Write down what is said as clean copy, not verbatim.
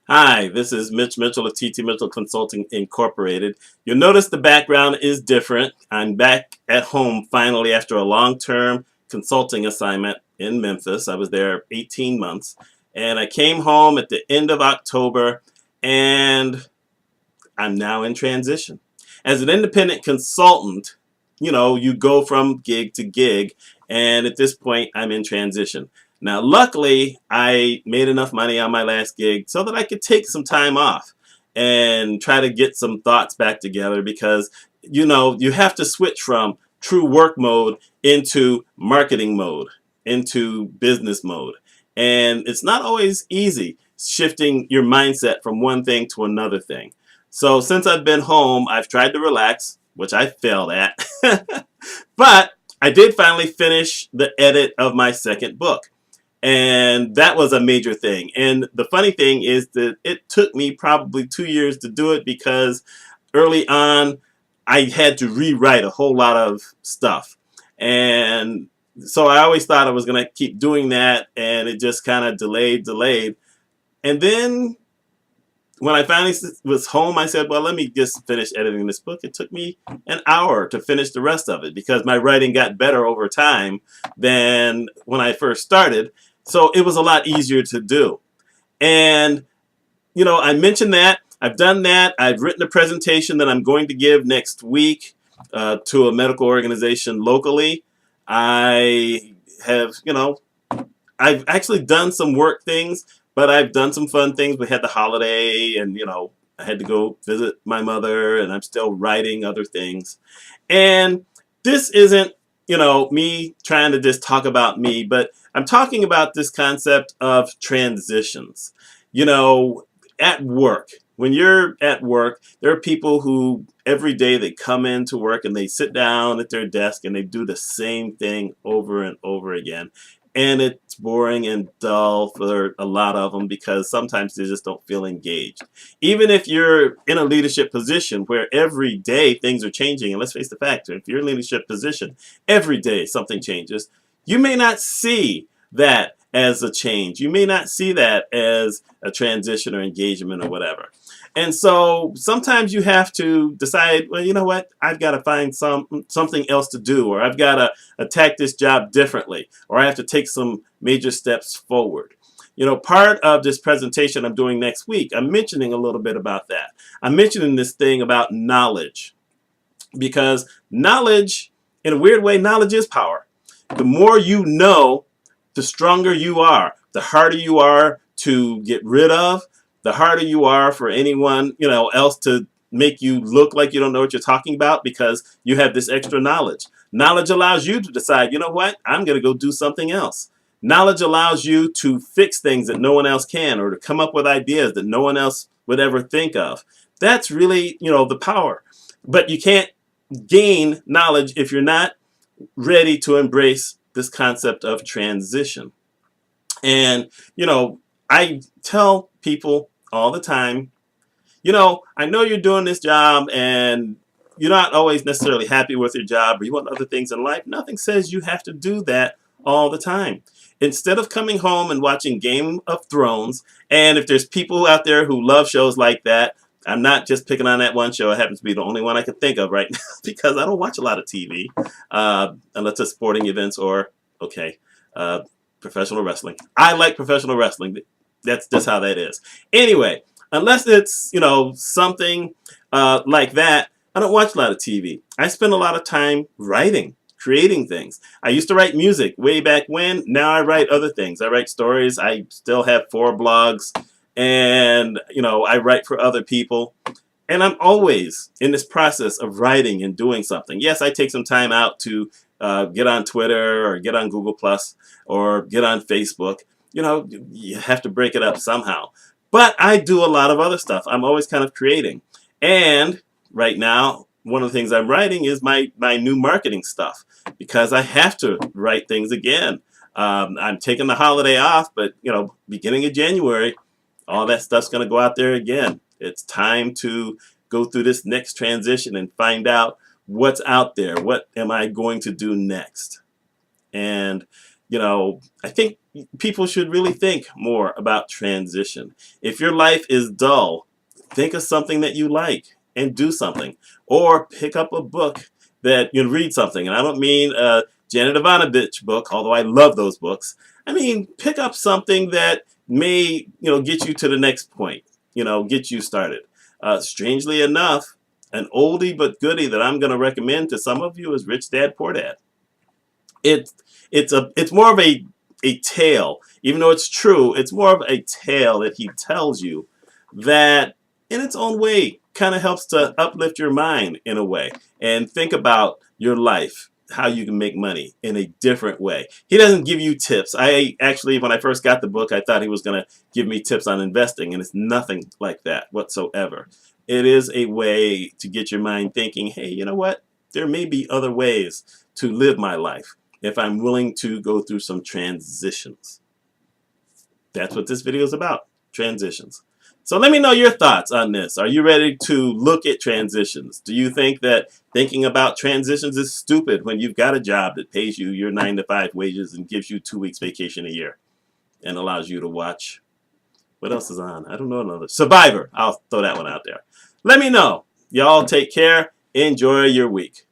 Hi, this is Mitch Mitchell of TT Mitchell Consulting Incorporated. You'll notice the background is different. I'm back at home finally after a long-term consulting assignment in Memphis. I was there 18 months, and I came home at the end of October, and I'm now in transition. As an independent consultant, you go from gig to gig, and at this point, I'm in transition. Now, luckily, I made enough money on my last gig so that I could take some time off and try to get some thoughts back together because, you have to switch from true work mode into marketing mode, into business mode. And it's not always easy shifting your mindset from one thing to another thing. So since I've been home, I've tried to relax, which I failed at. But I did finally finish the edit of my second book. And that was a major thing. And the funny thing is that it took me probably 2 years to do it because early on, I had to rewrite a whole lot of stuff. And so I always thought I was going to keep doing that, and it just kind of delayed. And then when I finally was home, I said, well, let me just finish editing this book. It took me an hour to finish the rest of it because my writing got better over time than when I first started. So it was a lot easier to do. And, I mentioned that. I've done that. I've written a presentation that I'm going to give next week to a medical organization locally. I have, I've actually done some work things, but I've done some fun things. We had the holiday, and I had to go visit my mother, and I'm still writing other things. And this isn't, me trying to just talk about me, but I'm talking about this concept of transitions. You know, at work, when you're at work, there are people who every day they come into work and they sit down at their desk and they do the same thing over and over again. And it's boring and dull for a lot of them because sometimes they just don't feel engaged. Even if you're in a leadership position where every day things are changing, and let's face the fact, if you're in a leadership position, every day something changes, you may not see that as a change. You may not see that as a transition or engagement or whatever. And so sometimes you have to decide, well, you know what? I've got to find something else to do, or I've got to attack this job differently, or I have to take some major steps forward. Part of this presentation I'm doing next week, I'm mentioning a little bit about that. I'm mentioning this thing about knowledge because knowledge, in a weird way, knowledge is power. The more you know, the stronger you are, the harder you are to get rid of, the harder you are for anyone, else to make you look like you don't know what you're talking about because you have this extra knowledge. Knowledge allows you to decide, you know what, I'm going to go do something else. Knowledge allows you to fix things that no one else can, or to come up with ideas that no one else would ever think of. That's really, the power. But you can't gain knowledge if you're not ready to embrace this concept of transition. And, I tell people all the time, I know you're doing this job and you're not always necessarily happy with your job or you want other things in life. Nothing says you have to do that all the time. Instead of coming home and watching Game of Thrones, and if there's people out there who love shows like that, I'm not just picking on that one show. It happens to be the only one I can think of right now because I don't watch a lot of TV unless it's sporting events or, okay, uh, professional wrestling. I like professional wrestling. That's just how that is. Anyway, unless it's, something like that, I don't watch a lot of TV. I spend a lot of time writing, creating things. I used to write music way back when. Now I write other things. I write stories. I still have 4 blogs. And, I write for other people. And I'm always in this process of writing and doing something. Yes, I take some time out to get on Twitter or get on Google Plus or get on Facebook. You have to break it up somehow. But I do a lot of other stuff. I'm always kind of creating. And right now, one of the things I'm writing is my new marketing stuff because I have to write things again. I'm taking the holiday off, but, beginning of January, all that stuff's going to go out there again. It's time to go through this next transition and find out what's out there. What am I going to do next? And, I think, people should really think more about transition. If your life is dull, think of something that you like and do something. Or pick up a book that you read something. And I don't mean a Janet Ivanovich book, although I love those books. I mean, pick up something that may, get you to the next point, get you started. Strangely enough, an oldie but goodie that I'm going to recommend to some of you is Rich Dad Poor Dad. It's more of a tale, even though it's true. It's more of a tale that he tells you that, in its own way, kind of helps to uplift your mind in a way and think about your life, how you can make money in a different way. He doesn't give you tips. I actually, when I first got the book, I thought he was going to give me tips on investing, and it's nothing like that whatsoever. It is a way to get your mind thinking, hey, you know what? There may be other ways to live my life if I'm willing to go through some transitions. That's what this video is about, transitions. So let me know your thoughts on this. Are you ready to look at transitions? Do you think that thinking about transitions is stupid when you've got a job that pays you your 9-to-5 wages and gives you 2 weeks vacation a year and allows you to watch? What else is on? I don't know another. Survivor. I'll throw that one out there. Let me know. Y'all take care. Enjoy your week.